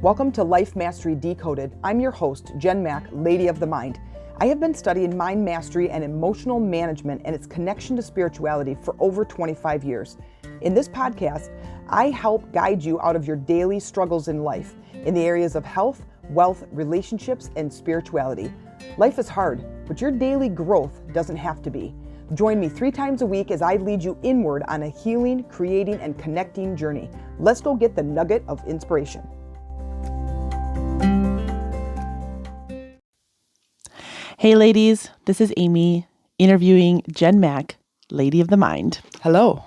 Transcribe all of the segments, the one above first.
Welcome to Life Mastery Decoded. I'm your host, Jen Mack, Lady of the Mind. I have been studying mind mastery and emotional management and its connection to spirituality for over 25 years. In this podcast, I help guide you out of your daily struggles in life in the areas of health, wealth, relationships, and spirituality. Life is hard, but your daily growth doesn't have to be. Join me 3 times a week as I lead you inward on a healing, creating, and connecting journey. Let's go get the nugget of inspiration. Hey ladies, this is Amy interviewing Jen Mack, Lady of the Mind. Hello.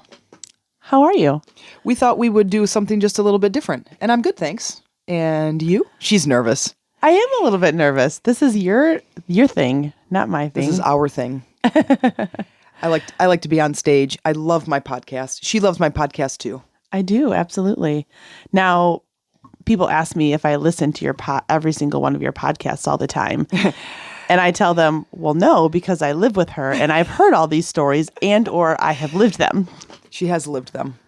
How are you? We thought we would do something just a little bit different, and I'm good, thanks. And you? She's nervous. I am a little bit nervous. This is your thing, not my thing. This is our thing. I like to be on stage. I love my podcast. She loves my podcast too. I do, absolutely. Now, people ask me if I listen to your every single one of your podcasts all the time. And I tell them, well, no, because I live with her and I've heard all these stories and or I have lived them. She has lived them.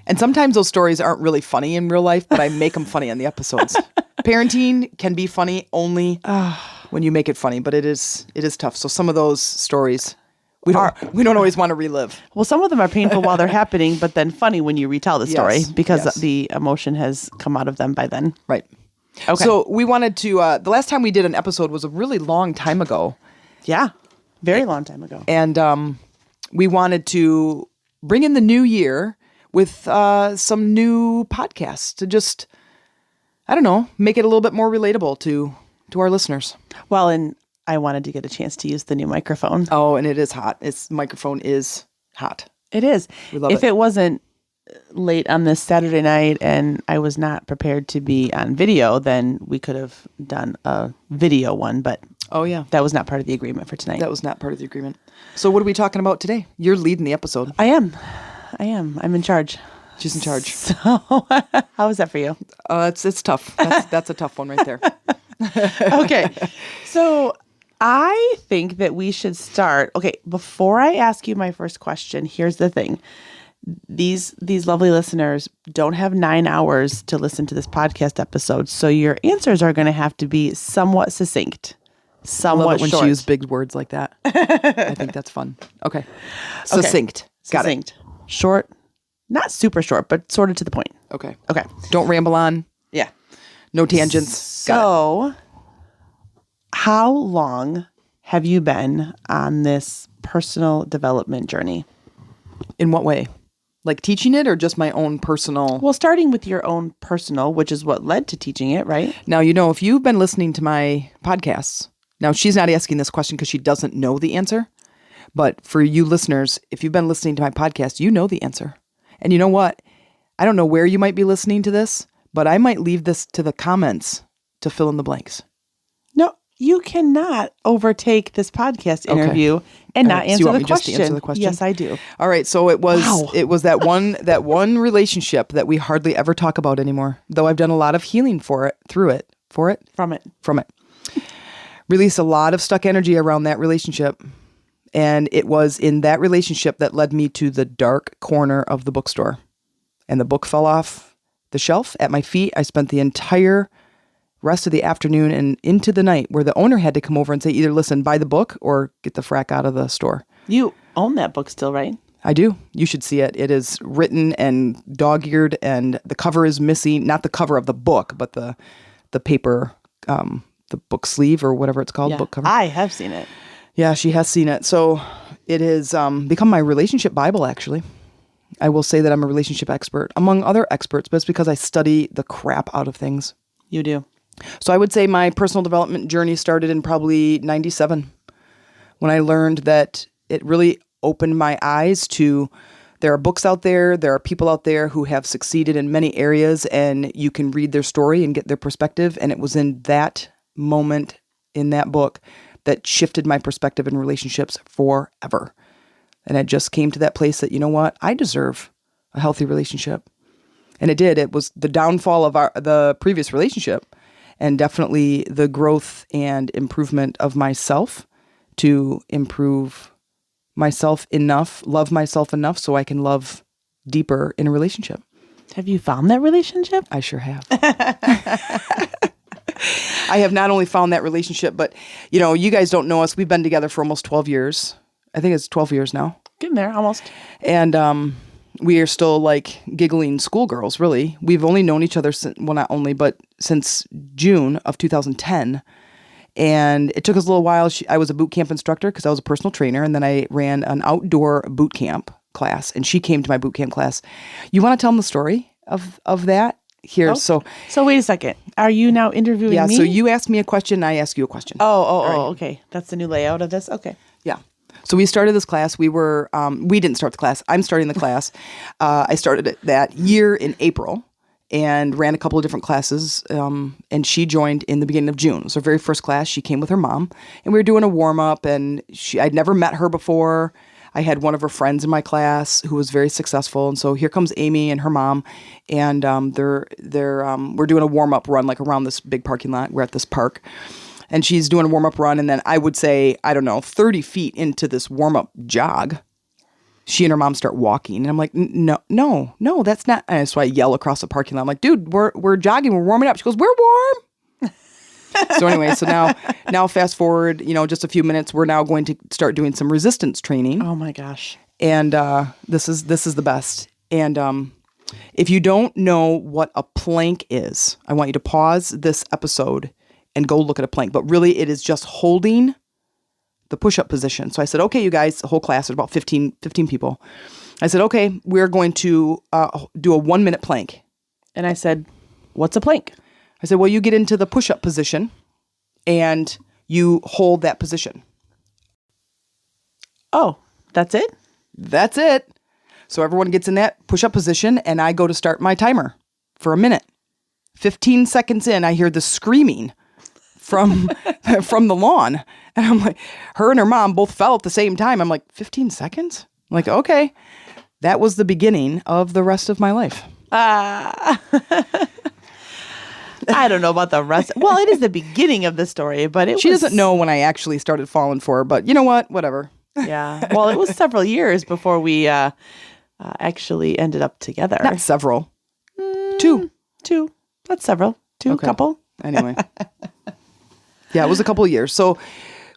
And sometimes those stories aren't really funny in real life, but I make them funny on the episodes. Parenting can be funny only when you make it funny, but it is tough. So some of those stories we don't always want to relive. Well, some of them are painful while they're happening, but then funny when you retell the story because yes. the emotion has come out of them by then. Right. Okay. So we wanted to, the last time we did an episode was a really long time ago. Yeah. Very long time ago. And we wanted to bring in the new year with some new podcasts to just, I don't know, make it a little bit more relatable to our listeners. Well, and I wanted to get a chance to use the new microphone. Oh, and it is hot. Its microphone is hot. It is. We love If it wasn't late on this Saturday night and I was not prepared to be on video, then we could have done a video one, but oh yeah, that was not part of the agreement for tonight. That was not part of the agreement. So what are we talking about today? You're leading the episode. I am. I'm in charge. She's in charge. So how is that for you? It's tough. That's a tough one right there. Okay. So I think that we should start. Okay, before I ask you my first question, here's the thing. These lovely listeners don't have 9 hours to listen to this podcast episode, so your answers are going to have to be somewhat succinct, somewhat I love it when short. she uses big words like that. I think that's fun. Okay. Succinct. Got Succinct. Short, not super short, but sort of to the point. it. Okay. Okay. Don't ramble on. Yeah. No tangents. So, how long have you been on this personal development journey? In what way? Like teaching it or just my own personal? Well, starting with your own personal, which is what led to teaching it, right? Now, if you've been listening to my podcasts, now she's not asking this question because she doesn't know the answer. But for you listeners, if you've been listening to my podcast, you know the answer. And you know what? I don't know where you might be listening to this, but I might leave this to the comments to fill in the blanks. No, you cannot overtake this podcast interview and not So you answer want the me just question. to answer the question? Yes, I do. All right. So it was that one relationship that we hardly ever talk about anymore, though I've done a lot of healing from it. Released a lot of stuck energy around that relationship. And it was in that relationship that led me to the dark corner of the bookstore. And the book fell off the shelf at my feet. I spent the entire rest of the afternoon and into the night where the owner had to come over and say, either listen, buy the book or get the frack out of the store. You own that book still, right? I do. You should see it. It is written and dog-eared and the cover is missing. Not the cover of the book, but the paper, the book sleeve or whatever it's called, book cover. I have seen it. Yeah, she has seen it. So it has become my relationship Bible, actually. I will say that I'm a relationship expert, among other experts, but it's because I study the crap out of things. You do. So I would say my personal development journey started in probably 97, when I learned that it really opened my eyes to there are books out there are people out there who have succeeded in many areas, and you can read their story and get their perspective. And it was in that moment in that book that shifted my perspective in relationships forever. And I just came to that place that, you know what, I deserve a healthy relationship. And it did. It was the downfall of the previous relationship, and definitely the growth and improvement of myself to improve myself enough, love myself enough so I can love deeper in a relationship. Have you found that relationship? I sure have. I have not only found that relationship, but, you guys don't know us. We've been together for almost 12 years. I think it's 12 years now. Getting there, almost. And we are still like giggling schoolgirls, really. We've only known each other, not only, but since June of 2010. And it took us a little while. I was a boot camp instructor because I was a personal trainer. And then I ran an outdoor boot camp class. And she came to my boot camp class. You want to tell them the story of that? Here, so wait a second. Are you now interviewing me? Yeah, so you ask me a question, I ask you a question. Okay. That's the new layout of this? Okay. Yeah. So we started this class. We didn't start the class. I'm starting the class. I started it that year in April and ran a couple of different classes. And she joined in the beginning of June. It was her very first class. She came with her mom. And we were doing a warm-up. And I'd never met her before. I had one of her friends in my class who was very successful. And so here comes Amy and her mom. And we're doing a warm-up run like around this big parking lot. We're at this park. And she's doing a warm-up run. And then I would say, 30 feet into this warm-up jog, she and her mom start walking. And I'm like, no, that's not. And so I yell across the parking lot. I'm like, dude, we're jogging. We're warming up. She goes, we're warm. So anyway, now fast forward, just a few minutes, we're now going to start doing some resistance training. Oh my gosh. And this is the best. And if you don't know what a plank is, I want you to pause this episode and go look at a plank. But really, it is just holding the push-up position. So I said, okay, you guys, the whole class, there's about 15 people. I said, okay, we're going to do a 1-minute plank. And I said, what's a plank? I said, well, you get into the push-up position and you hold that position. Oh, that's it? That's it. So everyone gets in that push-up position and I go to start my timer for a minute. 15 seconds in, I hear the screaming from the lawn. And I'm like, her and her mom both fell at the same time. I'm like, 15 seconds? I'm like, okay. That was the beginning of the rest of my life. I don't know about the rest. Well, it is the beginning of the story, but she doesn't know when I actually started falling for her, but you know what? Whatever. Yeah. Well, it was several years before we actually ended up together. Not several. Two. That's several. Two, okay. Couple. Anyway. Yeah, it was a couple of years. So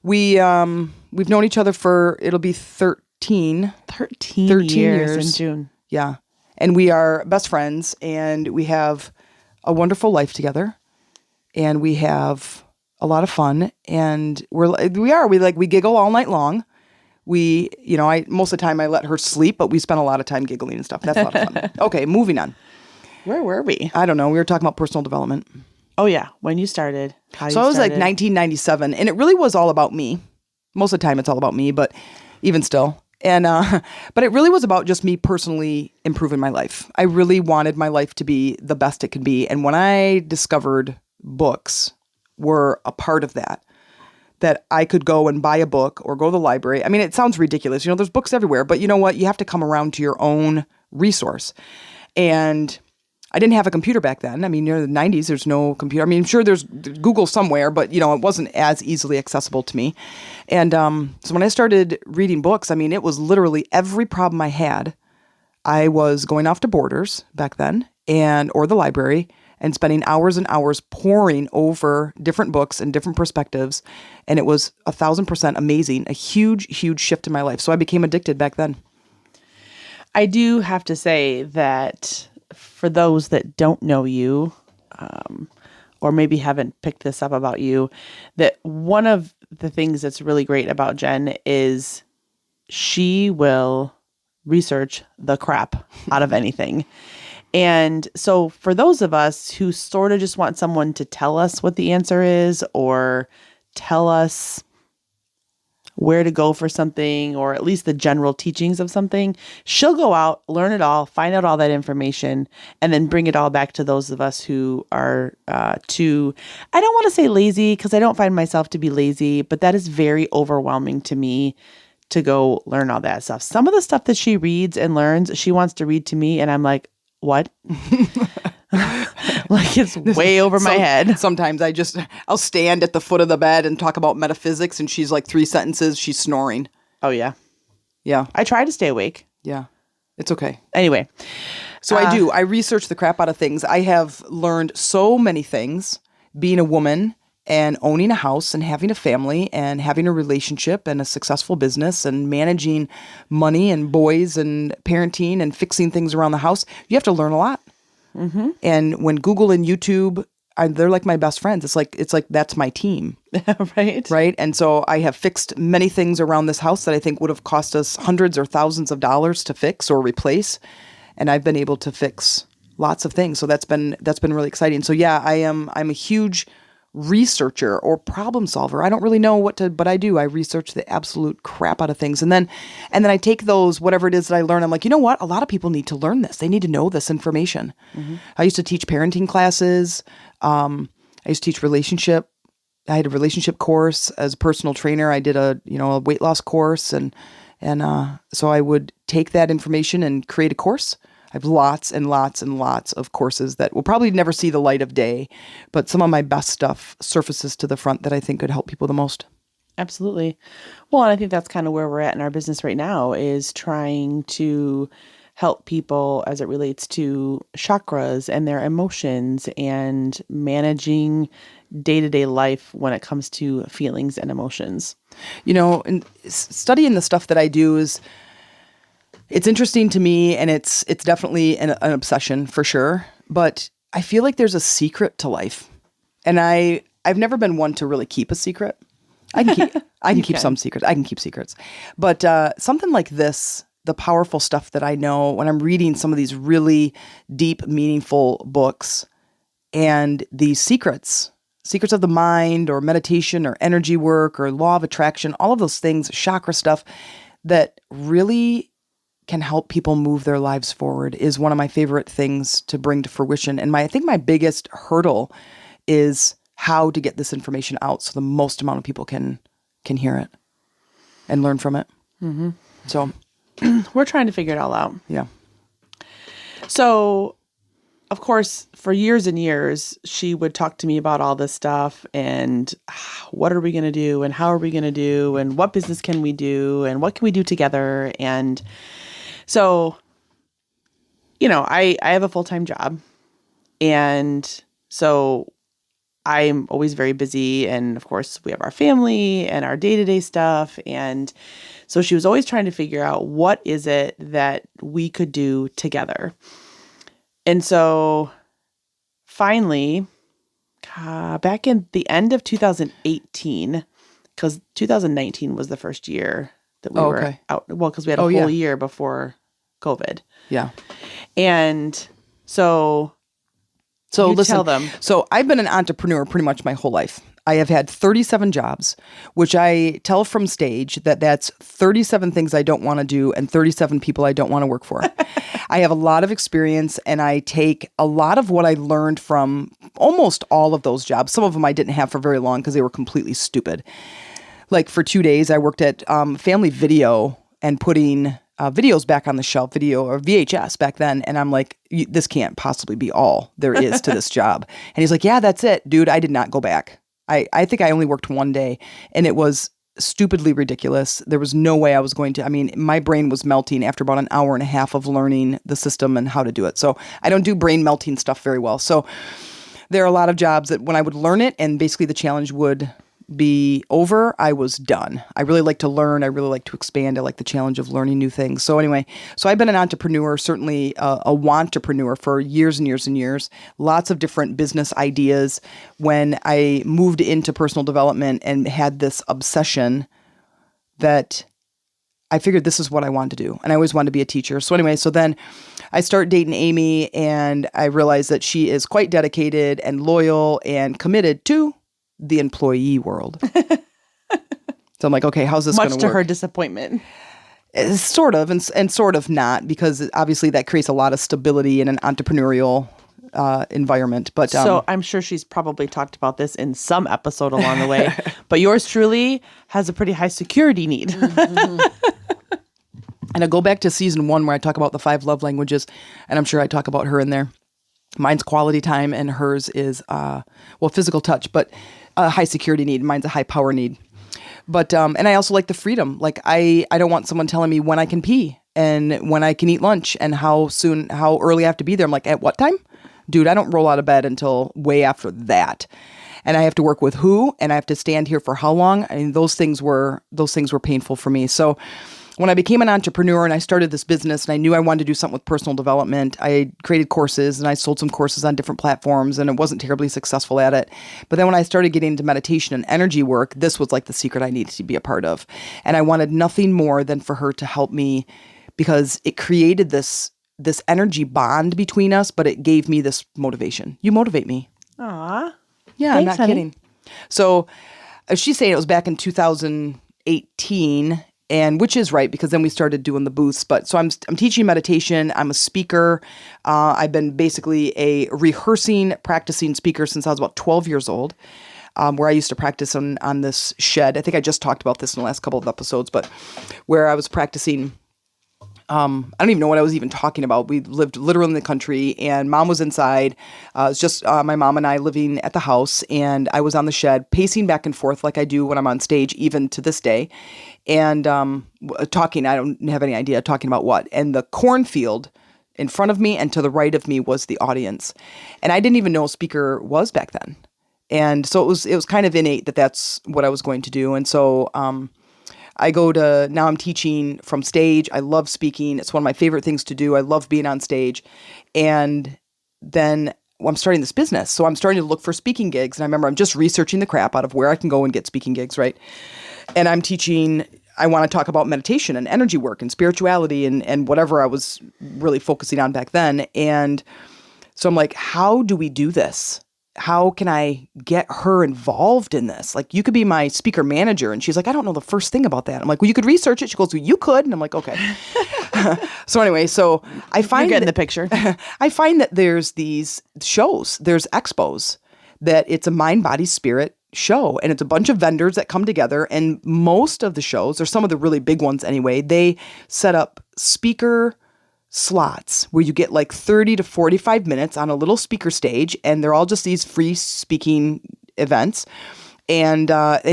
we've known each other for, it'll be 13 years in June. Yeah. And we are best friends and we have a wonderful life together and we have a lot of fun and we giggle all night long. Most of the time I let her sleep, but we spend a lot of time giggling and stuff. That's a lot of fun. Okay, moving on. Where were we? I don't know. We were talking about personal development. Oh yeah. When you started. I was like 1997 and it really was all about me. Most of the time it's all about me, but even still. And, but it really was about just me personally improving my life. I really wanted my life to be the best it could be. And when I discovered books were a part of that I could go and buy a book or go to the library. I mean, it sounds ridiculous. There's books everywhere, but you know what? You have to come around to your own resource. And I didn't have a computer back then. I mean, the 90s, there's no computer. I mean, I'm sure there's Google somewhere, but, it wasn't as easily accessible to me. And so when I started reading books, I mean, it was literally every problem I had. I was going off to Borders back then or the library and spending hours and hours poring over different books and different perspectives. And it was 1,000% amazing, a huge, huge shift in my life. So I became addicted back then. I do have to say that for those that don't know you, or maybe haven't picked this up about you, that one of the things that's really great about Jen is she will research the crap out of anything. And so for those of us who sort of just want someone to tell us what the answer is or tell us where to go for something, or at least the general teachings of something, she'll go out, learn it all, find out all that information, and then bring it all back to those of us who are I don't want to say lazy, because I don't find myself to be lazy, but that is very overwhelming to me to go learn all that stuff. Some of the stuff that she reads and learns, she wants to read to me, and I'm like, what? Like it's way over my head. Sometimes I'll stand at the foot of the bed and talk about metaphysics, and she's like 3 sentences, she's snoring. Oh, yeah. Yeah. I try to stay awake. Yeah. It's okay. Anyway, So I do. I research the crap out of things. I have learned so many things being a woman and owning a house and having a family and having a relationship and a successful business and managing money and boys and parenting and fixing things around the house. You have to learn a lot. Mm-hmm. And when Google and YouTube, they're like my best friends. It's like that's my team. Right. Right. And so I have fixed many things around this house that I think would have cost us hundreds or thousands of dollars to fix or replace. And I've been able to fix lots of things. So that's been really exciting. So yeah, I'm a huge researcher or problem solver. I don't really know but I do. I research the absolute crap out of things. And then I take those, whatever it is that I learn, I'm like, you know what? A lot of people need to learn this. They need to know this information. Mm-hmm. I used to teach parenting classes. I used to teach I had a relationship course as a personal trainer. I did a weight loss course. And so I would take that information and create a course. I have lots and lots and lots of courses that will probably never see the light of day, but some of my best stuff surfaces to the front that I think could help people the most. Absolutely. Well, and I think that's kind of where we're at in our business right now, is trying to help people as it relates to chakras and their emotions and managing day-to-day life when it comes to feelings and emotions. And studying the stuff that I do it's interesting to me, and it's definitely an obsession for sure. But I feel like there's a secret to life, and I've never been one to really keep a secret. I can keep some secrets. I can keep secrets, but something like this, the powerful stuff that I know when I'm reading some of these really deep, meaningful books, and these secrets of the mind, or meditation, or energy work, or law of attraction, all of those things, chakra stuff that really can help people move their lives forward is one of my favorite things to bring to fruition. And I think my biggest hurdle is how to get this information out so the most amount of people can hear it and learn from it. Mm-hmm. So we're trying to figure it all out. Yeah. So, of course, for years and years, she would talk to me about all this stuff and what are we going to do and how are we going to do and what business can we do and what can we do together. And so, I have a full-time job, and so I'm always very busy. And of course, we have our family and our day-to-day stuff. And so she was always trying to figure out what is it that we could do together. And so finally, back in the end of 2018, because 2019 was the first year that we were out. Well, because we had a whole year before COVID. Yeah. And so listen, tell them. So I've been an entrepreneur pretty much my whole life. I have had 37 jobs, which I tell from stage that's 37 things I don't want to do and 37 people I don't want to work for. I have a lot of experience, and I take a lot of what I learned from almost all of those jobs. Some of them I didn't have for very long because they were completely stupid. Like for 2 days, I worked at Family Video and putting videos back on the shelf, video or VHS back then. And I'm like, this can't possibly be all there is to this job. And he's like, yeah, that's it, dude. I did not go back. I think I only worked 1 day, and it was stupidly ridiculous. There was no way I was going to, my brain was melting after about an hour and a half of learning the system and how to do it. So I don't do brain melting stuff very well. So there are a lot of jobs that when I would learn it and basically the challenge would be over, I was done. I really like to learn. I really like to expand. I like the challenge of learning new things. So anyway, I've been an entrepreneur, certainly a wantrepreneur for years and years and years. Lots of different business ideas. When I moved into personal development and had this obsession that I figured this is what I wanted to do. And I always wanted to be a teacher. So anyway, so then I start dating Amy, and I realize that she is quite dedicated and loyal and committed to the employee world. So I'm like, okay, how's this going to work? Much to her disappointment. Sort of, and sort of not, because obviously that creates a lot of stability in an entrepreneurial environment. But so I'm sure she's probably talked about this in some episode along the way. But yours truly has a pretty high security need. Mm-hmm. And I go back to season 1 where I talk about the 5 love languages, and I'm sure I talk about her in there. Mine's quality time, and hers is physical touch, but a high security need. Mine's a high power need. But and I also like the freedom. Like I don't want someone telling me when I can pee. and when I can eat lunch and how early I have to be there. I'm like, at what time? Dude, I don't roll out of bed until way after that. And I have to work with who, and I have to stand here for how long? I mean, those things were painful for me. So when I became an entrepreneur and I started this business and I knew I wanted to do something with personal development, I created courses and I sold some courses on different platforms, and it wasn't terribly successful at it. But then when I started getting into meditation and energy work, this was like the secret I needed to be a part of. And I wanted nothing more than for her to help me, because it created this energy bond between us, but it gave me this motivation. You motivate me. Aw. Yeah, Thanks, I'm not honey. kidding. So she's saying it was back in 2018, and which is right, because then we started doing the booths. But so I'm teaching meditation. I'm a speaker. I've been basically a practicing speaker since I was about 12 years old, where I used to practice on this shed. I think I just talked about this in the last couple of episodes, but where I was practicing. I don't even know what I was even talking about. We lived literally in the country, and Mom was inside. It was just my mom and I living at the house, and I was on the shed pacing back and forth like I do when I'm on stage, even to this day, and talking. I don't have any idea talking about what. And the cornfield in front of me and to the right of me was the audience, and I didn't even know a speaker was back then. And so it was kind of innate that that's what I was going to do. And so now I'm teaching from stage. I love speaking. It's one of my favorite things to do. I love being on stage. And then I'm starting this business. So I'm starting to look for speaking gigs. And I remember I'm just researching the crap out of where I can go and get speaking gigs, right? And I'm teaching, I want to talk about meditation and energy work and spirituality and whatever I was really focusing on back then. And so I'm like, how do we do this? How can I get her involved in this? Like, you could be my speaker manager. And she's like, I don't know the first thing about that. I'm like, well, you could research it. She goes, well, you could. And I'm like, okay. So anyway, I find You're getting the picture. I find that there's these shows, there's expos, that it's a mind, body, spirit show. And it's a bunch of vendors that come together. And most of the shows, or some of the really big ones anyway, they set up speaker slots where you get like 30 to 45 minutes on a little speaker stage, and they're all just these free speaking events, and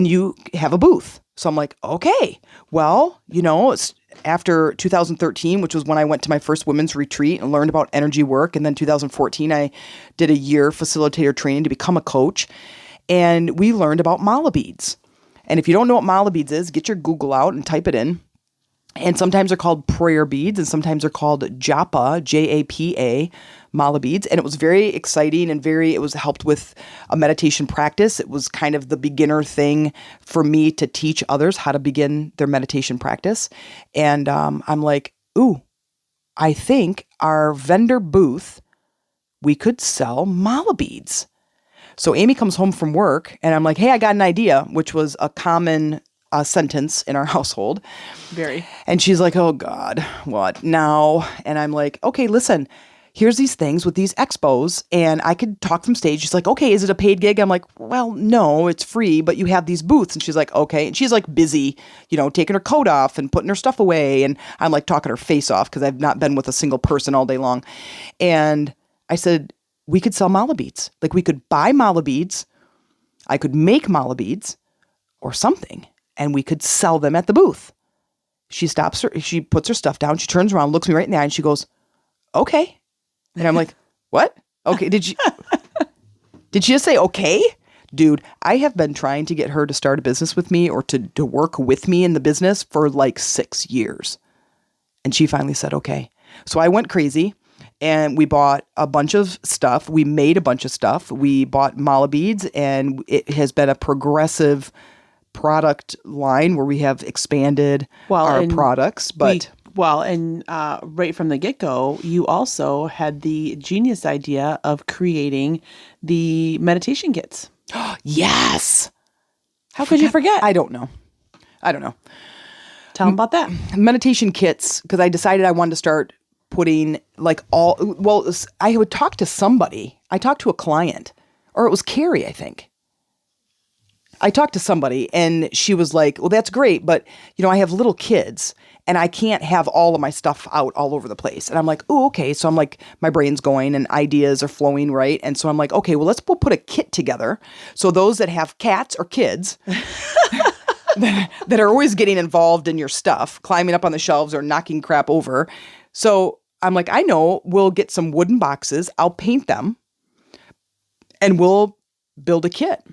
you have a booth. So I'm like, okay, well, it's after 2013, which was when I went to my first women's retreat and learned about energy work, and then 2014 I did a year facilitator training to become a coach, and we learned about mala beads. And if you don't know what mala beads is, get your Google out and type it in. And sometimes they're called prayer beads, and sometimes they're called japa, Japa, mala beads. And it was very exciting and it was helped with a meditation practice. It was kind of the beginner thing for me to teach others how to begin their meditation practice. And I'm like, ooh, I think our vendor booth, we could sell mala beads. So Amy comes home from work, and I'm like, hey, I got an idea, which was a common sentence in our household. Very. And she's like, oh God, what now? And I'm like, okay, listen, here's these things with these expos, and I could talk from stage. She's like, okay, is it a paid gig? I'm like, well, no, it's free, but you have these booths. And she's like, okay. And she's like busy, taking her coat off and putting her stuff away. And I'm like talking her face off because I've not been with a single person all day long. And I said, we could sell mala beads. Like, we could buy mala beads. I could make mala beads or something, and we could sell them at the booth. She puts her stuff down. She turns around, looks me right in the eye, and she goes, okay. And I'm like, what? Okay. Did she just say, okay? Dude, I have been trying to get her to start a business with me, or to work with me in the business, for like 6 years. And she finally said, okay. So I went crazy, and we bought a bunch of stuff. We made a bunch of stuff. We bought mala beads, and it has been a progressive product line where we have expanded our products. But right from the get-go, you also had the genius idea of creating the meditation kits. Yes. How could you forget? I don't know. Tell them about that. Meditation kits, because I decided I wanted to start putting I would talk to somebody. I talked to a client, or it was Carrie, I think. I talked to somebody, and she was like, well, that's great, but I have little kids, and I can't have all of my stuff out all over the place. And I'm like, oh, okay. So I'm like, my brain's going and ideas are flowing, right? And so I'm like, okay, well, we'll put a kit together. So those that have cats or kids that are always getting involved in your stuff, climbing up on the shelves or knocking crap over. So I'm like, I know, we'll get some wooden boxes. I'll paint them and we'll build a kit.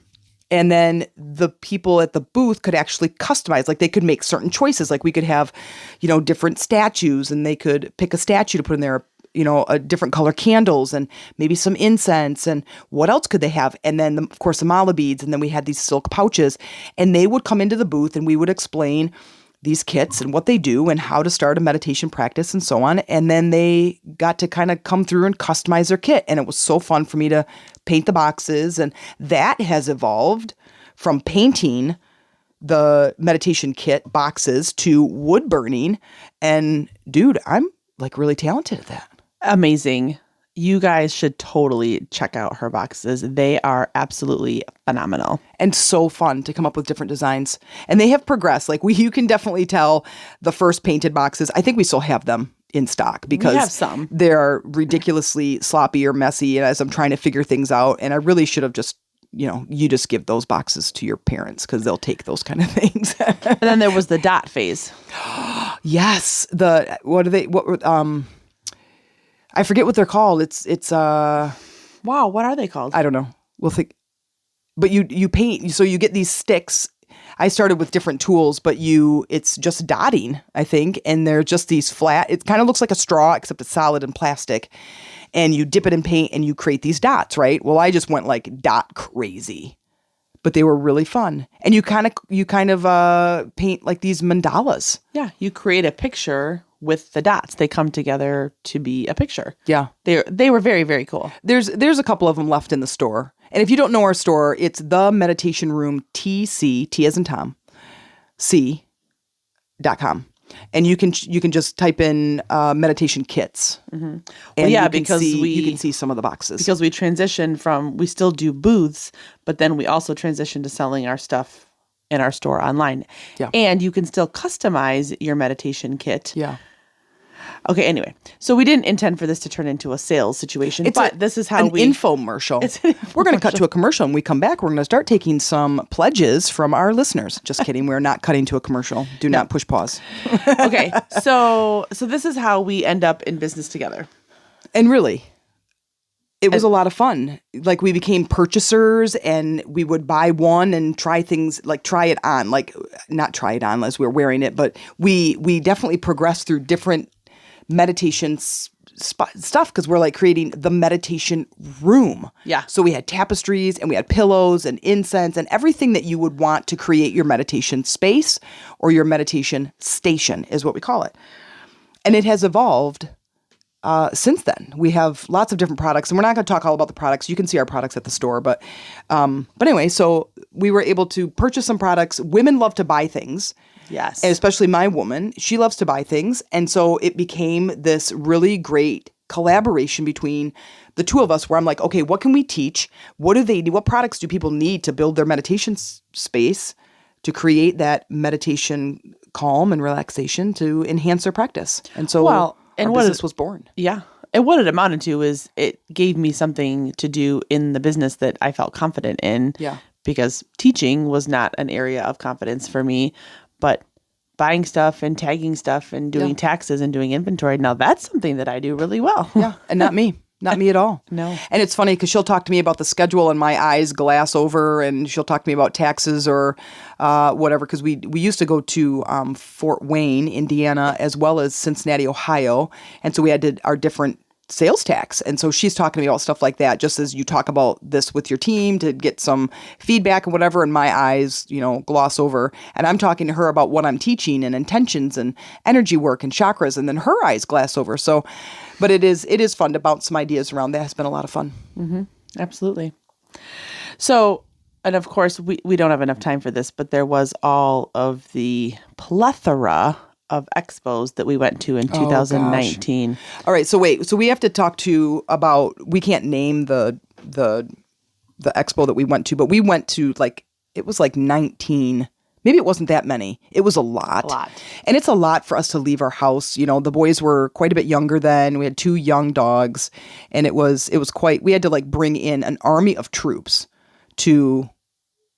And then the people at the booth could actually customize, like they could make certain choices. Like we could have, different statues, and they could pick a statue to put in there, a different color candles and maybe some incense, and what else could they have? And then of course the mala beads. And then we had these silk pouches, and they would come into the booth and we would explain these kits and what they do and how to start a meditation practice and so on. And then they got to kind of come through and customize their kit. And it was so fun for me to paint the boxes. And that has evolved from painting the meditation kit boxes to wood burning. And dude, I'm like really talented at that. Amazing. You guys should totally check out her boxes. They are absolutely phenomenal. And so fun to come up with different designs. And they have progressed. Like you can definitely tell the first painted boxes. I think we still have them in stock because we have some. They're ridiculously sloppy or messy. And as I'm trying to figure things out, and I really should have just, you just give those boxes to your parents because they'll take those kind of things. And then there was the dot phase. Yes. I forget what they're called. Wow, what are they called? I don't know. We'll think. But you paint, so you get these sticks. I started with different tools, but it's just dotting, I think, and they're just these flat. It kind of looks like a straw, except it's solid and plastic. And you dip it in paint and you create these dots, right? Well, I just went like dot crazy, but they were really fun. And you kind of paint like these mandalas. Yeah, you create a picture with the dots. They come together to be a picture. Yeah. They were very, very cool. There's a couple of them left in the store. And if you don't know our store, it's the Meditation Room TC, T as in Tom, C.com. And you can just type in meditation kits. Mm-hmm. And you can see some of the boxes. Because we transitioned from, we still do booths, but then we also transitioned to selling our stuff in our store online. Yeah. And you can still customize your meditation kit. Yeah. Okay, anyway. So we didn't intend for this to turn into a sales situation, this is how an infomercial. We're going to cut to a commercial, and when we come back, we're going to start taking some pledges from our listeners. Just kidding. We're not cutting to a commercial. Do not push pause. Okay. So this is how we end up in business together. And really, it was a lot of fun. Like we became purchasers, and we would buy one and try things, like try it on, like not try it on as we were wearing it, but we definitely progressed through different meditation stuff because we're like creating the meditation room. Yeah. So we had tapestries and we had pillows and incense and everything that you would want to create your meditation space, or your meditation station is what we call it. And it has evolved since then. We have lots of different products, and we're not going to talk all about the products. You can see our products at the store, but anyway, so we were able to purchase some products. Women love to buy things. Yes. And especially my woman, she loves to buy things. And so it became this really great collaboration between the two of us where I'm like, okay, what can we teach? What do they need? What products do people need to build their meditation space, to create that meditation calm and relaxation, to enhance their practice? And so our business was born. Yeah. And what it amounted to is it gave me something to do in the business that I felt confident in. Yeah. Because teaching was not an area of confidence for me. But buying stuff and tagging stuff and doing taxes and doing inventory, now that's something that I do really well. Yeah, and not me. Not me at all. No. And it's funny because she'll talk to me about the schedule and my eyes glass over, and she'll talk to me about taxes or whatever, because we used to go to Fort Wayne, Indiana, as well as Cincinnati, Ohio. And so we had our different sales tax. And so she's talking to me about stuff like that, just as you talk about this with your team to get some feedback and whatever, and my eyes, gloss over. And I'm talking to her about what I'm teaching and intentions and energy work and chakras, and then her eyes glass over. So, but it is fun to bounce some ideas around. That has been a lot of fun. Mm-hmm. Absolutely. So, and of course, we don't have enough time for this, but there was all of the plethora of expos that we went to in 2019. All right. So wait, so we have to talk about, we can't name the expo that we went to, but we went to it was 19, maybe it wasn't that many. It was a lot. And it's a lot for us to leave our house. The boys were quite a bit younger then. We had 2 young dogs, and it was quite, we had to bring in an army of troops to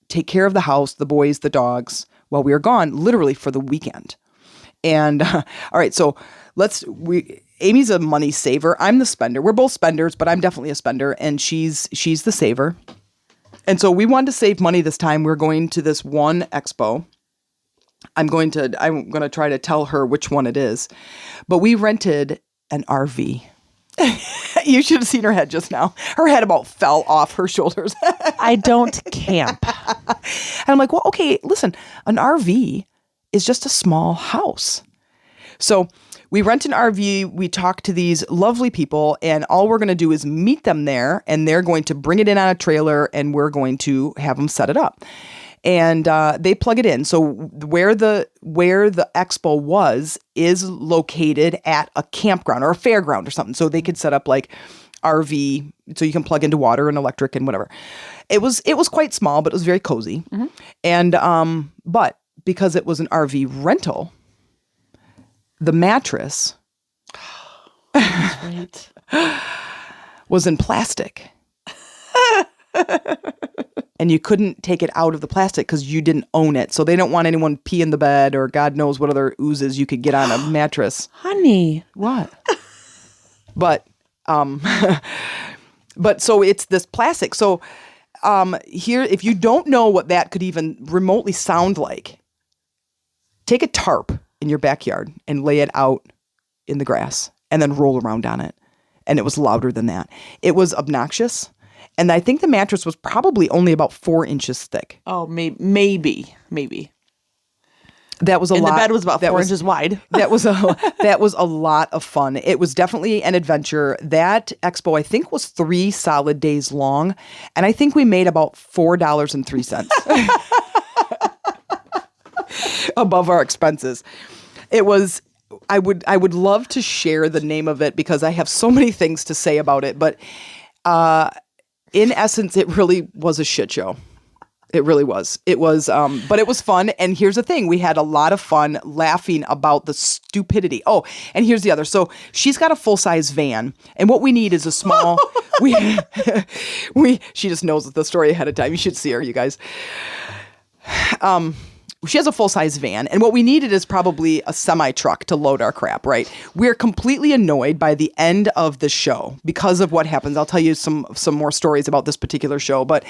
take care of the house, the boys, the dogs, while we were gone, literally for the weekend. And all right, so Amy's a money saver. I'm the spender. We're both spenders, but I'm definitely a spender, and she's the saver. And so we wanted to save money this time. We're going to this one expo. I'm going to try to tell her which one it is. But we rented an RV. You should have seen her head just now. Her head about fell off her shoulders. I don't camp. And I'm like, well, okay, listen, an RV is just a small house. So we rent an RV, we talk to these lovely people, and all we're going to do is meet them there, and they're going to bring it in on a trailer, and we're going to have them set it up. And they plug it in. So where the expo was is located at a campground or a fairground or something. So they could set up like RV, so you can plug into water and electric and whatever. It was quite small, but it was very cozy. Mm-hmm. And but because it was an RV rental, the mattress was in plastic. And you couldn't take it out of the plastic because you didn't own it. So they don't want anyone pee in the bed or God knows what other oozes you could get on a mattress. Honey. What? But so it's this plastic. So here, if you don't know what that could even remotely sound like, take a tarp in your backyard and lay it out in the grass and then roll around on it. And it was louder than that. It was obnoxious. And I think the mattress was probably only about 4 inches thick. Oh, maybe. That was a lot. And the bed was about 4 inches wide. That was a lot of fun. It was definitely an adventure. That expo, I think, was 3 solid days long. And I think we made about $4.03 above our expenses. It was, I would love to share the name of it because I have so many things to say about it. But in essence, it really was a shit show. It really was. It was, but it was fun. And here's the thing. We had a lot of fun laughing about the stupidity. Oh, and here's the other. So she's got a full-size van. And what we need is a small, she just knows the story ahead of time. You should see her, you guys. She has a full-size van, and what we needed is probably a semi-truck to load our crap, right? We're completely annoyed by the end of the show because of what happens. I'll tell you some more stories about this particular show, but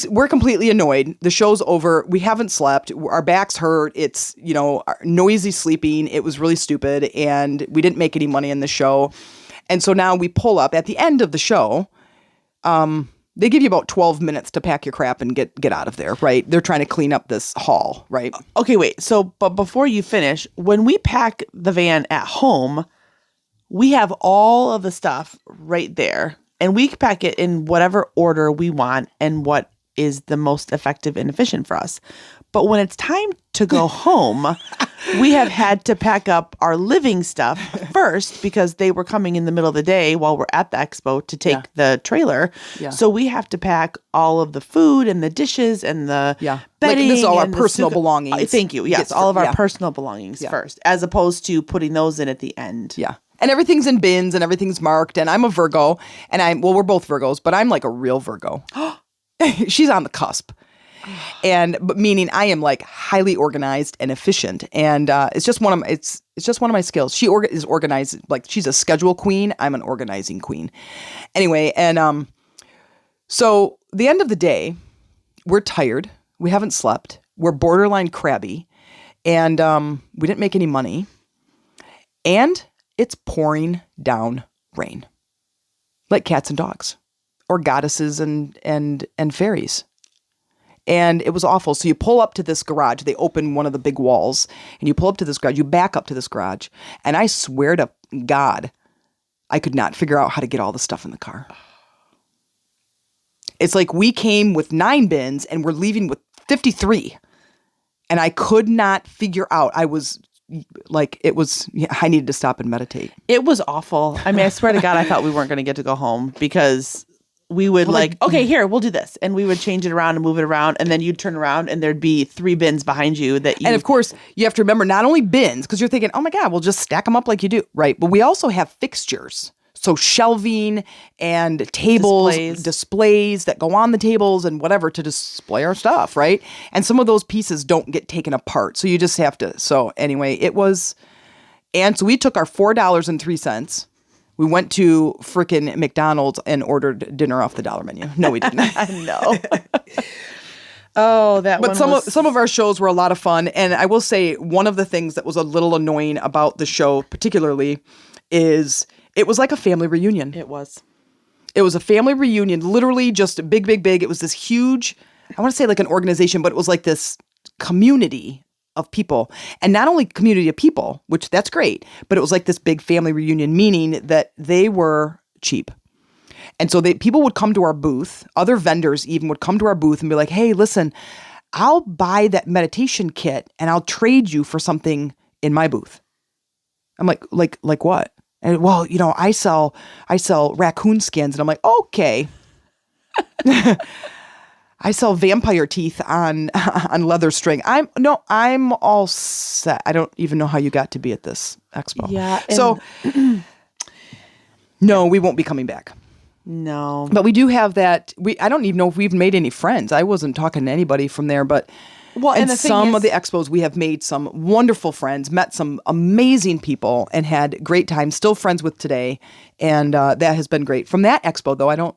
we're completely annoyed. The show's over. We haven't slept. Our backs hurt. It's, noisy sleeping. It was really stupid, and we didn't make any money in the show. And so now we pull up at the end of the show. They give you about 12 minutes to pack your crap and get out of there, right? They're trying to clean up this hall, right? Okay, wait. So, but before you finish, when we pack the van at home, we have all of the stuff right there. And we pack it in whatever order we want and what is the most effective and efficient for us. But when it's time to go home, we have had to pack up our living stuff first because they were coming in the middle of the day while we're at the expo to take the trailer. Yeah. So we have to pack all of the food and the dishes and the bedding. This is all our personal belongings. Thank you. Yes, all of our personal belongings first, as opposed to putting those in at the end. Yeah. And everything's in bins and everything's marked. And I'm a Virgo. And we're both Virgos, but I'm like a real Virgo. She's on the cusp. But meaning I am like highly organized and efficient, and it's just one of my skills. She is organized, like she's a schedule queen. I'm an organizing queen. Anyway, and so the end of the day, we're tired. We haven't slept. We're borderline crabby, and we didn't make any money. And it's pouring down rain, like cats and dogs, or goddesses and fairies. And it was awful. So you pull up to this garage. They open one of the big walls. And you pull up to this garage. You back up to this garage. And I swear to God, I could not figure out how to get all the stuff in the car. It's like we came with 9 bins and we're leaving with 53. And I could not figure out. I was like, I needed to stop and meditate. It was awful. I mean, I swear to God, I thought we weren't going to get to go home because we would okay, here, we'll do this. And we would change it around and move it around. And then you'd turn around and there'd be 3 bins behind you that you... And of course, you have to remember not only bins, because you're thinking, oh my God, we'll just stack them up like you do. Right. But we also have fixtures. So shelving and tables, displays that go on the tables and whatever to display our stuff, right? And some of those pieces don't get taken apart. So you just have to. So anyway, it was, and so we took our $4.03. We went to frickin' McDonald's and ordered dinner off the dollar menu. No, we didn't. No. Oh, that but one some of our shows were a lot of fun. And I will say one of the things that was a little annoying about the show particularly is it was like a family reunion. It was. It was a family reunion, literally just big, big, big. It was this huge, I want to say like an organization, but it was like this community of people. And not only community of people, which that's great, but it was like this big family reunion, meaning that they were cheap. And so people would come to our booth, other vendors even would come to our booth and be like, hey, listen, I'll buy that meditation kit and I'll trade you for something in my booth. I'm like what? And well, I sell raccoon skins. And I'm like, okay. I sell vampire teeth on leather string. I'm all set. I don't even know how you got to be at this expo. Yeah. So no, we won't be coming back. No. But we do have that. I don't even know if we've made any friends. I wasn't talking to anybody from there, but and some of the expos we have made some wonderful friends, met some amazing people, and had great times. Still friends with today, and that has been great. From that expo, though, I don't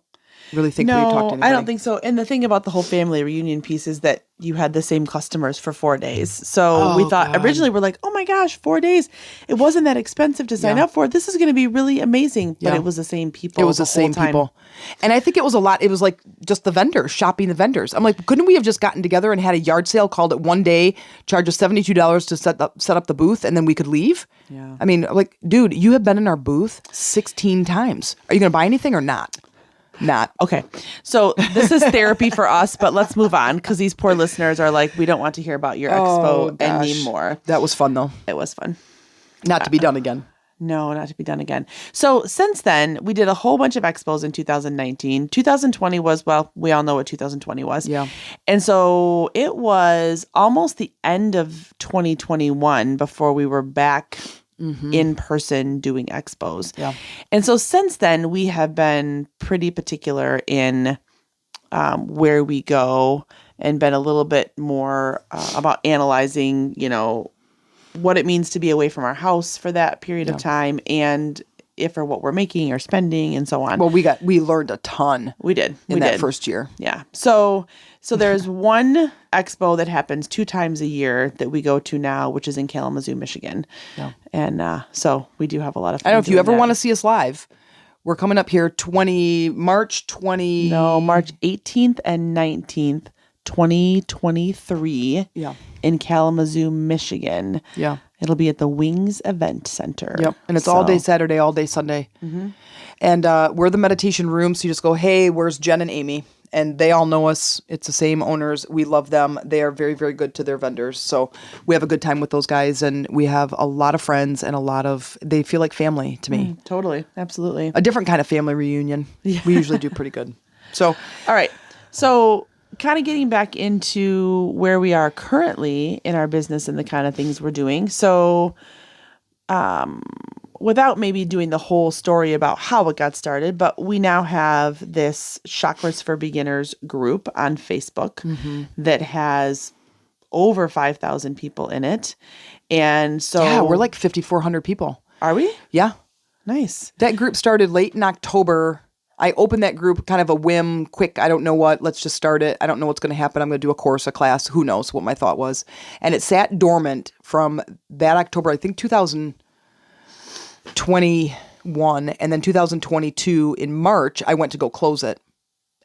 really think we talked to anybody. I don't think so. And the thing about the whole family reunion piece is that you had the same customers for 4 days. So we thought originally we're like, oh my gosh, 4 days. It wasn't that expensive to sign up for. This is going to be really amazing. But it was the same people. It was the same people. And I think it was a lot. It was like just the vendors, shopping the vendors. I'm like, couldn't we have just gotten together and had a yard sale, called it one day, charge us $72 to set up the booth, and then we could leave? Yeah. I mean, like, dude, you have been in our booth 16 times. Are you going to buy anything or not? Not. Okay. So this is therapy for us, but let's move on because these poor listeners are like, we don't want to hear about your expo anymore. That was fun, though. It was fun. Not to be done again. No, not to be done again. So since then, we did a whole bunch of expos in 2019. 2020 was, well, we all know what 2020 was. Yeah. And so it was almost the end of 2021 before we were back in person doing expos. Yeah. And so since then, we have been pretty particular in where we go and been a little bit more about analyzing, what it means to be away from our house for that period of time, and if or what we're making or spending and so on. Well, we learned a ton. We did. In that first year. Yeah. So there's one expo that happens 2 times a year that we go to now, which is in Kalamazoo, Michigan. Yeah. And so we do have a lot of fun. I don't know if you ever want to see us live. We're coming up here March 18th and 19th. 2023 in Kalamazoo, Michigan. Yeah. It'll be at the Wings Event Center. Yep. And it's all day Saturday, all day Sunday. Mm-hmm. And we're the meditation room. So you just go, hey, where's Jen and Amy? And they all know us. It's the same owners. We love them. They are very, very good to their vendors. So we have a good time with those guys. And we have a lot of friends and they feel like family to me. Totally. Absolutely. A different kind of family reunion. Yeah. We usually do pretty good. So, all right. So, kind of getting back into where we are currently in our business and the kind of things we're doing. So, without maybe doing the whole story about how it got started, but we now have this Chakras for Beginners group on Facebook that has over 5,000 people in it. And so... Yeah, we're like 5,400 people. Are we? Yeah. Nice. That group started late in October. I opened that group kind of a whim, quick, I don't know what, let's just start it. I don't know what's going to happen. I'm going to do a course, a class. Who knows what my thought was. And it sat dormant from that October, I think 2021. And then 2022 in March, I went to go close it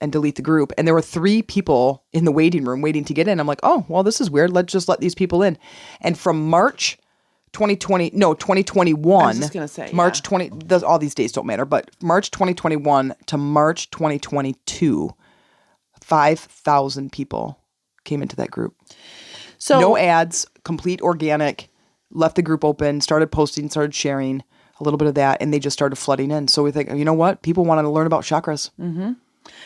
and delete the group. And there were 3 people in the waiting room waiting to get in. I'm like, oh, well, this is weird. Let's just let these people in. And from March 2021. I was just going to say. March 20, all these dates don't matter, but March 2021 to March 2022, 5,000 people came into that group. So no ads, complete organic, left the group open, started posting, started sharing a little bit of that, and they just started flooding in. So we think, you know what? People want to learn about chakras. Mm-hmm.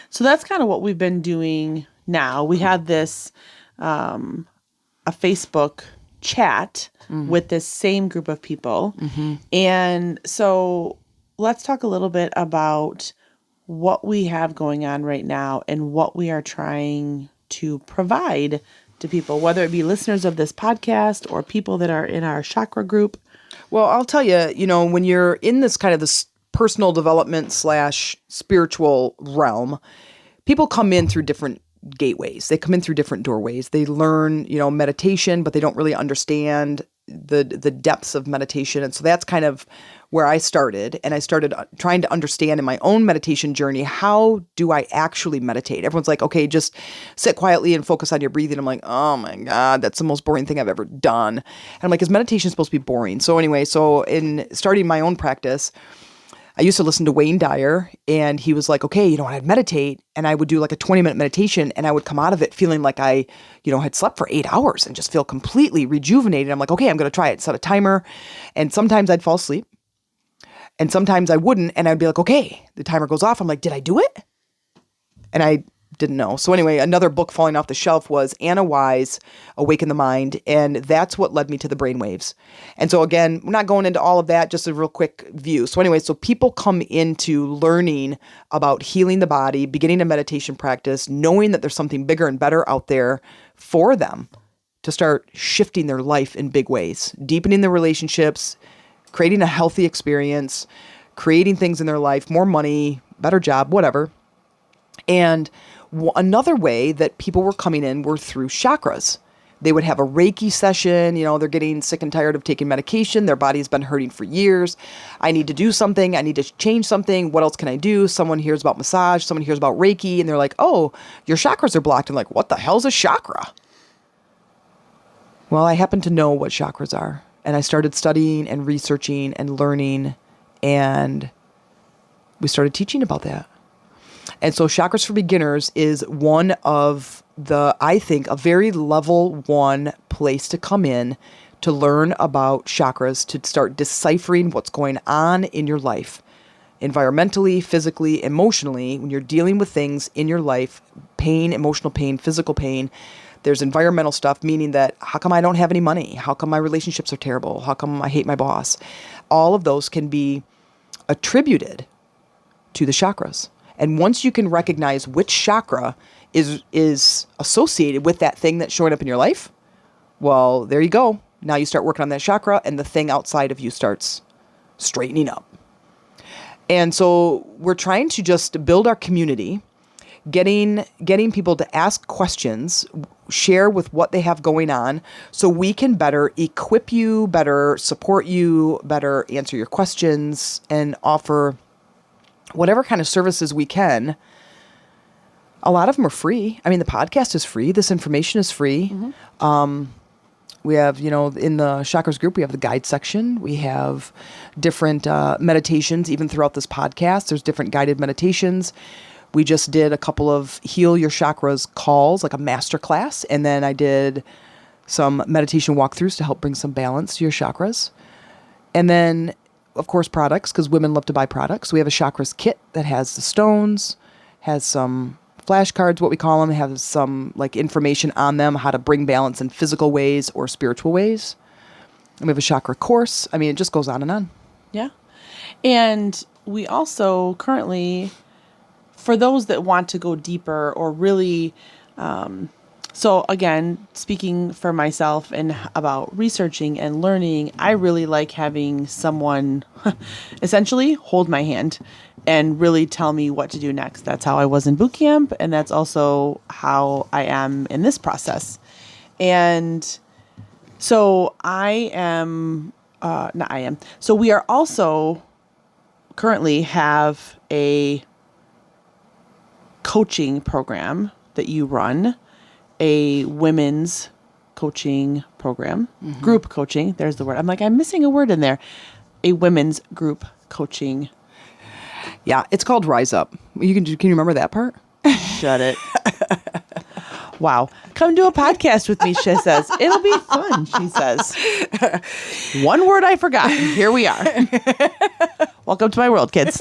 So that's kind of what we've been doing now. We have this, a Facebook chat with this same group of people. And so let's talk a little bit about what we have going on right now and what we are trying to provide to people, whether it be listeners of this podcast or people that are in our chakra group. Well, I'll tell you, when you're in this kind of this personal development / spiritual realm, people come in through different gateways. They come in through different doorways. They learn, meditation, but they don't really understand the depths of meditation. And so that's kind of where I started. And I started trying to understand in my own meditation journey, how do I actually meditate? Everyone's like, okay, just sit quietly and focus on your breathing. I'm like, oh my God, that's the most boring thing I've ever done. And I'm like, is meditation supposed to be boring? So anyway, in starting my own practice, I used to listen to Wayne Dyer, and he was like, okay, I'd meditate, and I would do like a 20-minute meditation, and I would come out of it feeling like I, had slept for 8 hours and just feel completely rejuvenated. I'm like, okay, I'm going to try it. Set a timer. And sometimes I'd fall asleep, and sometimes I wouldn't, and I'd be like, okay, the timer goes off. I'm like, did I do it? And I didn't know. So anyway, another book falling off the shelf was Anna Wise, Awaken the Mind. And that's what led me to the brainwaves. And so again, we're not going into all of that, just a real quick view. So anyway, so people come into learning about healing the body, beginning a meditation practice, knowing that there's something bigger and better out there for them to start shifting their life in big ways, deepening their relationships, creating a healthy experience, creating things in their life, more money, better job, whatever. And another way that people were coming in were through chakras. They would have a Reiki session. They're getting sick and tired of taking medication. Their body's been hurting for years. I need to do something. I need to change something. What else can I do? Someone hears about massage. Someone hears about Reiki. And they're like, oh, your chakras are blocked. I'm like, what the hell's a chakra? Well, I happen to know what chakras are. And I started studying and researching and learning. And we started teaching about that. And so Chakras for Beginners is one of I think, a very level 1 place to come in to learn about chakras, to start deciphering what's going on in your life, environmentally, physically, emotionally, when you're dealing with things in your life, pain, emotional pain, physical pain. There's environmental stuff, meaning that how come I don't have any money? How come my relationships are terrible? How come I hate my boss? All of those can be attributed to the chakras. And once you can recognize which chakra is associated with that thing that's showing up in your life, well, there you go. Now you start working on that chakra, and the thing outside of you starts straightening up. And so we're trying to just build our community, getting people to ask questions, share with what they have going on, so we can better equip you, better support you, better answer your questions, and offer whatever kind of services we can. A lot of them are free. I mean, the podcast is free. This information is free. Mm-hmm. We have, in the Chakras group, we have the guide section. We have different meditations, even throughout this podcast. There's different guided meditations. We just did a couple of Heal Your Chakras calls, like a master class. And then I did some meditation walkthroughs to help bring some balance to your chakras. And then, of course, products, because women love to buy products. We have a chakras kit that has the stones, has some flashcards, what we call them, has some information on them, how to bring balance in physical ways or spiritual ways. And we have a chakra course. I mean, it just goes on and on. Yeah. And we also currently, for those that want to go deeper or really, so again, speaking for myself and about researching and learning, I really like having someone essentially hold my hand and really tell me what to do next. That's how I was in boot camp, and that's also how I am in this process. And so So we are also currently have a coaching program that you run, a women's coaching program, group coaching. There's the word. I'm missing a word in there. A women's group coaching. Yeah, it's called Rise Up. Can you remember that part? Shut it. Wow. Come do a podcast with me, she says. It'll be fun, she says. One word I forgot. And here we are. Welcome to my world, kids.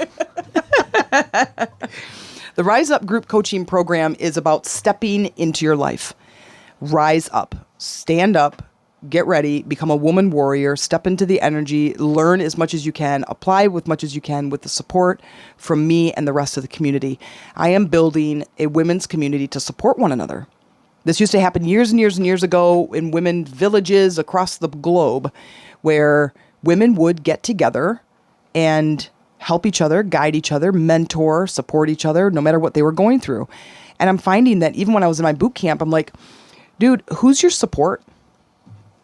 The Rise Up group coaching program is about stepping into your life. Rise up. Stand up. get ready, become a woman warrior, step into the energy, learn as much as you can, apply with much as you can with the support from me and the rest of the community. I am building a women's community to support one another. This used to happen years and years and years ago in women villages across the globe where women would get together and help each other, guide each other, mentor, support each other, no matter what they were going through. And I'm finding that even when I was in my boot camp, I'm like, dude, who's your support?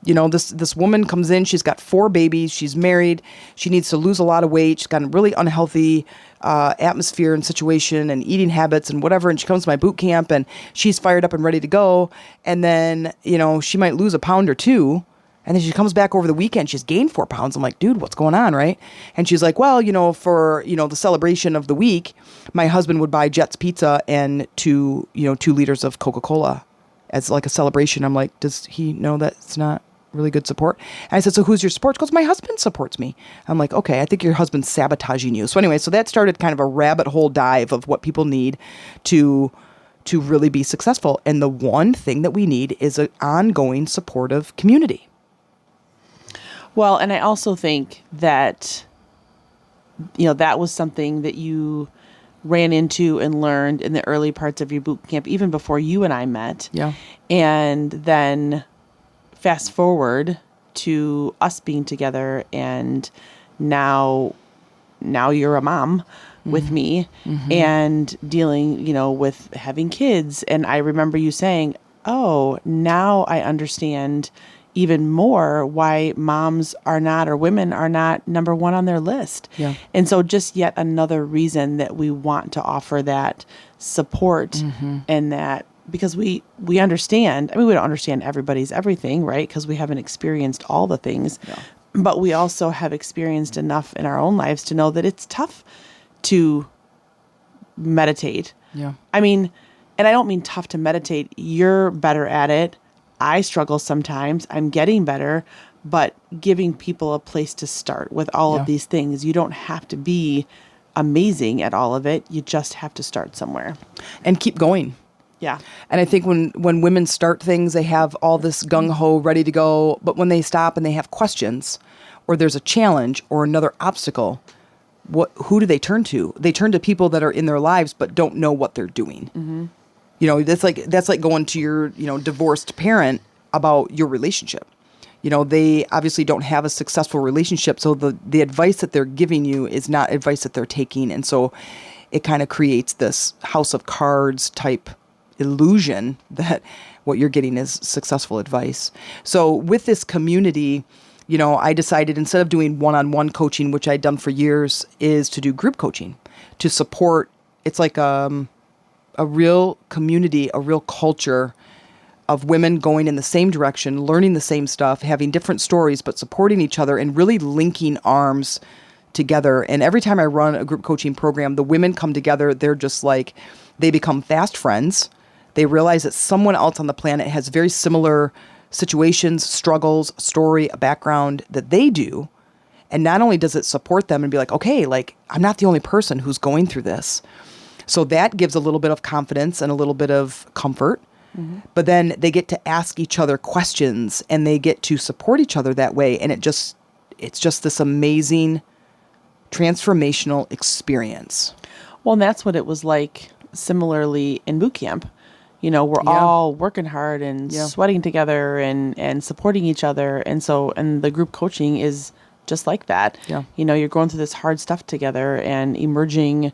You know, this woman comes in, she's got 4 babies, she's married, she needs to lose a lot of weight, she's got a really unhealthy atmosphere and situation and eating habits and whatever, and she comes to my boot camp and she's fired up and ready to go, and then, you know, she might lose a pound or 2, and then she comes back over the weekend, she's gained 4 pounds. I'm like, dude, what's going on, right? And she's like, well, you know, for, you know, the celebration of the week, my husband would buy Jets Pizza and 2 liters of Coca-Cola as like a celebration. I'm like, does he know that it's not really good support? And I said, so who's your support? She goes, my husband supports me. I'm like, okay, I think your husband's sabotaging you. So anyway, so that started kind of a rabbit hole dive of what people need to really be successful. And the one thing that we need is an ongoing supportive community. Well, and I also think that, you know, that was something that you ran into and learned in the early parts of your boot camp, even before you and I met. Yeah. And then fast forward to us being together, and now you're a mom with me and dealing, you know, with having kids. And I remember you saying, oh, now I understand even more why moms are not, or women are not, number one on their list. Yeah. And so just yet another reason that we want to offer that support, and that, because we understand, I mean, we don't understand everybody's everything, right? Because we haven't experienced all the things, but we also have experienced enough in our own lives to know that it's tough to meditate. Yeah. I mean, and I don't mean tough to meditate. You're better at it. I struggle sometimes. I'm getting better, but giving people a place to start with all of these things. You don't have to be amazing at all of it. You just have to start somewhere. And keep going. Yeah. And I think when women start things, they have all this gung-ho ready to go. But when they stop and they have questions, or there's a challenge or another obstacle, who do they turn to? They turn to people that are in their lives but don't know what they're doing. You know, that's like going to your, you know, divorced parent about your relationship. You know, they obviously don't have a successful relationship, so the advice that they're giving you is not advice that they're taking. And so it kind of creates this house of cards type illusion that what you're getting is successful advice. So with this community, you know, I decided instead of doing one-on-one coaching, which I'd done for years, is to do group coaching to support. It's like a real community, a real culture of women going in the same direction, learning the same stuff, having different stories, but supporting each other and really linking arms together. And every time I run a group coaching program, the women come together. They're just like, they become fast friends. They realize that someone else on the planet has very similar situations, struggles, story, a background that they do. And not only does it support them and be like, okay, like I'm not the only person who's going through this. So that gives a little bit of confidence and a little bit of comfort. But then they get to ask each other questions and they get to support each other that way. And it's just this amazing transformational experience. Well, and that's what it was like similarly in boot camp. You know, we're all working hard and sweating together and supporting each other. And so, and the group coaching is just like that. Yeah. You know, you're going through this hard stuff together and emerging,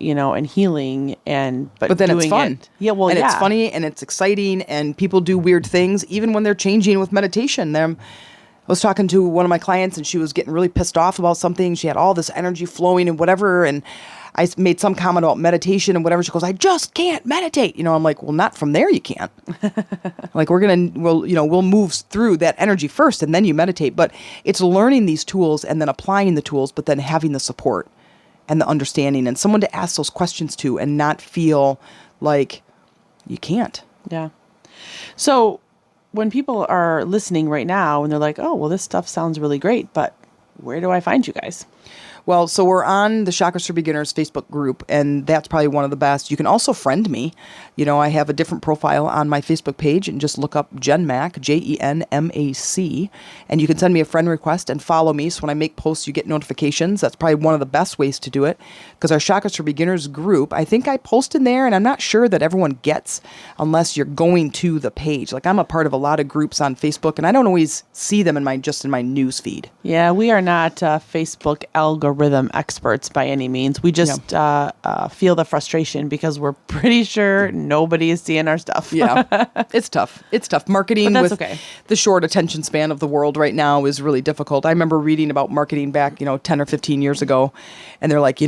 you know, and healing, but then doing it's fun. It's funny and it's exciting, and people do weird things even when they're changing with meditation. I was talking to one of my clients and she was getting really pissed off about something. She had all this energy flowing and whatever, and I made some comment about meditation and whatever. She goes, I just can't meditate. You know, I'm like, well, not from there you can't. Like we'll move through that energy first and then you meditate. But it's learning these tools and then applying the tools, but then having the support and the understanding and someone to ask those questions to and not feel like you can't. Yeah. So when people are listening right now and they're like, oh, well, this stuff sounds really great, but where do I find you guys? Well, so we're on the Chakras for Beginners Facebook group, and that's probably one of the best. You can also friend me. You know, I have a different profile on my Facebook page, and just look up Jen Mac, JenMac, and you can send me a friend request and follow me. So when I make posts, you get notifications. That's probably one of the best ways to do it, because our Chakras for Beginners group, I think I post in there, and I'm not sure that everyone gets unless you're going to the page. Like, I'm a part of a lot of groups on Facebook, and I don't always see them in my news feed. Yeah, we are not Facebook algorithm experts by any means. We just feel the frustration because we're pretty sure nobody is seeing our stuff. Yeah, it's tough. It's tough. Marketing with okay. the short attention span of the world right now is really difficult. I remember reading about marketing back, 10 or 15 years ago, and they're like,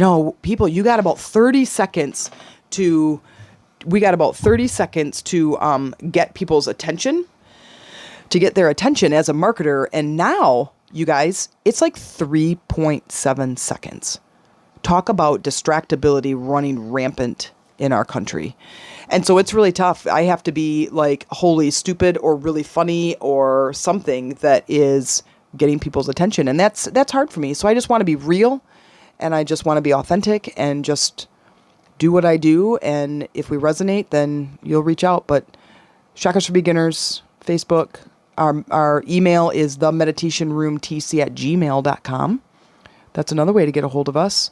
people, we got about 30 seconds to get people's attention, to get their attention as a marketer. And now, you guys, it's like 3.7 seconds. Talk about distractibility running rampant in our country. And so it's really tough. I have to be like wholly stupid or really funny or something that is getting people's attention. And that's hard for me. So I just want to be real, and I just want to be authentic and just do what I do. And if we resonate, then you'll reach out. But Chakras for Beginners, Facebook, our email is themeditationroomtc@gmail.com. That's another way to get a hold of us.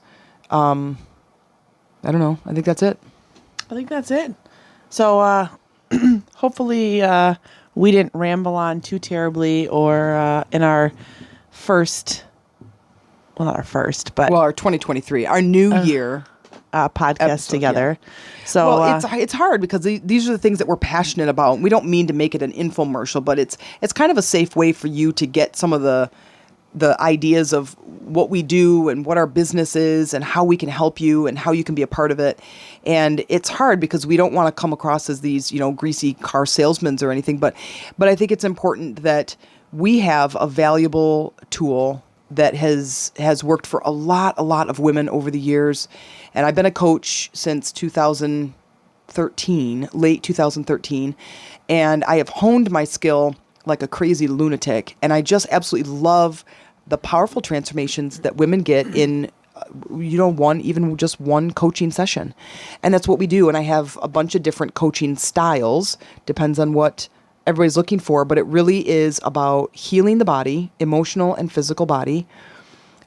I don't know. I think that's it. I think that's it. So hopefully we didn't ramble on too terribly, or in our first, well, not our first, but our 2023, our new year podcast episode, together. Yeah. So it's hard because these are the things that we're passionate about. We don't mean to make it an infomercial, but it's kind of a safe way for you to get some of the ideas of what we do and what our business is and how we can help you and how you can be a part of it. And it's hard because we don't want to come across as these, greasy car salesmen or anything. But I think it's important that we have a valuable tool that has worked for a lot of women over the years. And I've been a coach since 2013, late 2013. And I have honed my skill like a crazy lunatic. And I just absolutely love the powerful transformations that women get in, just one coaching session. And that's what we do. And I have a bunch of different coaching styles, depends on what everybody's looking for, but it really is about healing the body, emotional and physical body,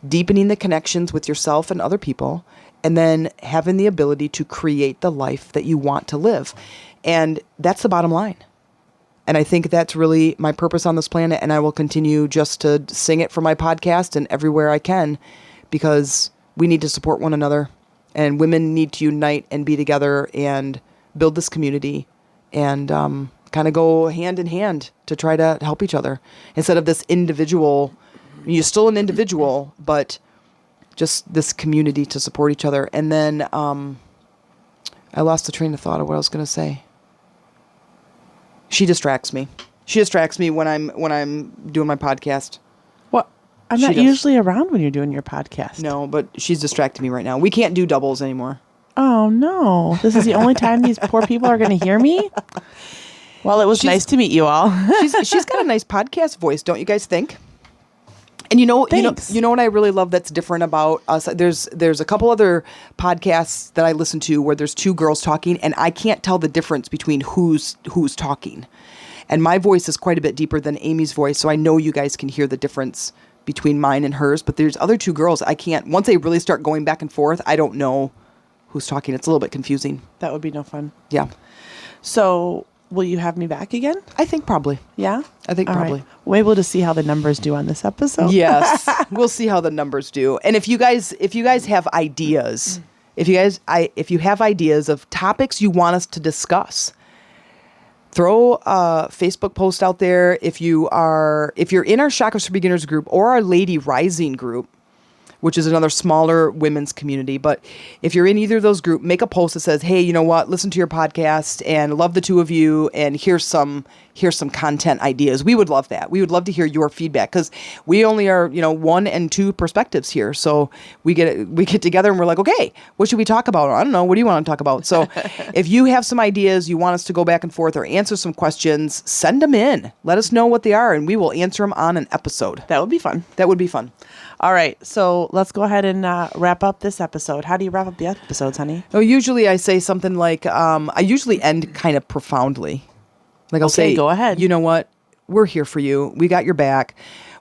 deepening the connections with yourself and other people, and then having the ability to create the life that you want to live. And that's the bottom line. And I think that's really my purpose on this planet. And I will continue just to sing it for my podcast and everywhere I can, because we need to support one another, and women need to unite and be together and build this community and kind of go hand in hand to try to help each other instead of this individual. You're still an individual, but just this community to support each other. And then I lost the train of thought of what I was going to say. She distracts me. She distracts me when I'm doing my podcast. what? I'm not usually around when you're doing your podcast. No, but she's distracting me right now. We can't do doubles anymore. Oh no! This is the only time these poor people are going to hear me. Well, it was nice to meet you all. she's got a nice podcast voice, don't you guys think? And you know what I really love that's different about us? There's a couple other podcasts that I listen to where there's two girls talking, and I can't tell the difference between who's talking. And my voice is quite a bit deeper than Amy's voice, so I know you guys can hear the difference between mine and hers. But there's other two girls, I can't. Once they really start going back and forth, I don't know who's talking. It's a little bit confusing. That would be no fun. Yeah. So, will you have me back again? I think probably. Yeah? I think All probably. Right. We'll be able to see how the numbers do on this episode. Yes. We'll see how the numbers do. And if you guys have ideas, if you have ideas of topics you want us to discuss, throw a Facebook post out there. If you're in our Chakras for Beginners group or our Lady Rising group, which is another smaller women's community. But if you're in either of those groups, make a post that says, hey, you know what, listen to your podcast and love the two of you, and here's some content ideas. We would love that. We would love to hear your feedback, because we only are, 1 and 2 perspectives here. So we get together and we're like, okay, what should we talk about? I don't know. What do you want to talk about? So if you have some ideas, you want us to go back and forth or answer some questions, send them in. Let us know what they are, and we will answer them on an episode. That would be fun. That would be fun. All right. So let's go ahead and wrap up this episode. How do you wrap up the episodes, honey? Oh, usually I say something like, I usually end kind of profoundly. Like I'll say, go ahead. You know what? We're here for you. We got your back.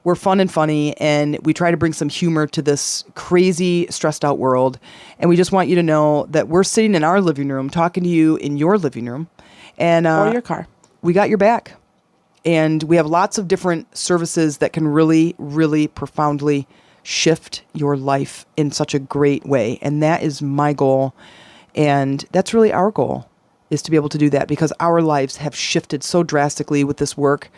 We're fun and funny, and we try to bring some humor to this crazy, stressed out world. And we just want you to know that we're sitting in our living room talking to you in your living room. And Or your car. We got your back. And we have lots of different services that can really, really profoundly shift your life in such a great way. And that is my goal. And that's really our goal, is to be able to do that, because our lives have shifted so drastically with this work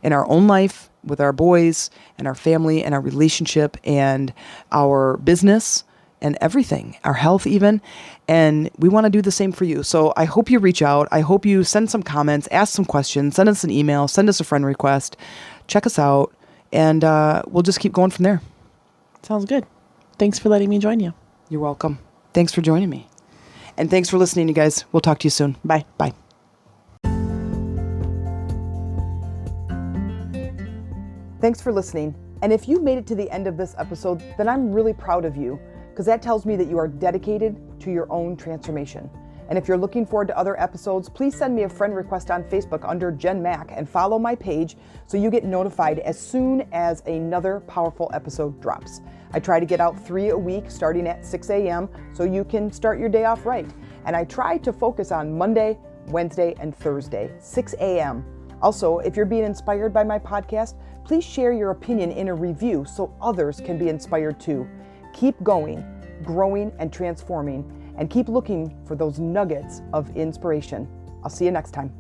in our own life, with our boys and our family and our relationship and our business and everything, our health even. And we want to do the same for you. So I hope you reach out. I hope you send some comments, ask some questions, send us an email, send us a friend request, check us out, and we'll just keep going from there. Sounds good. Thanks for letting me join you. You're welcome. Thanks for joining me. And thanks for listening, you guys. We'll talk to you soon. Bye. Bye. Thanks for listening. And if you made it to the end of this episode, then I'm really proud of you, because that tells me that you are dedicated to your own transformation. And if you're looking forward to other episodes, please send me a friend request on Facebook under Jen Mack and follow my page so you get notified as soon as another powerful episode drops. I try to get out 3 a week starting at 6 a.m. so you can start your day off right. And I try to focus on Monday, Wednesday, and Thursday, 6 a.m. Also, if you're being inspired by my podcast, please share your opinion in a review so others can be inspired too. Keep going, growing, and transforming, and keep looking for those nuggets of inspiration. I'll see you next time.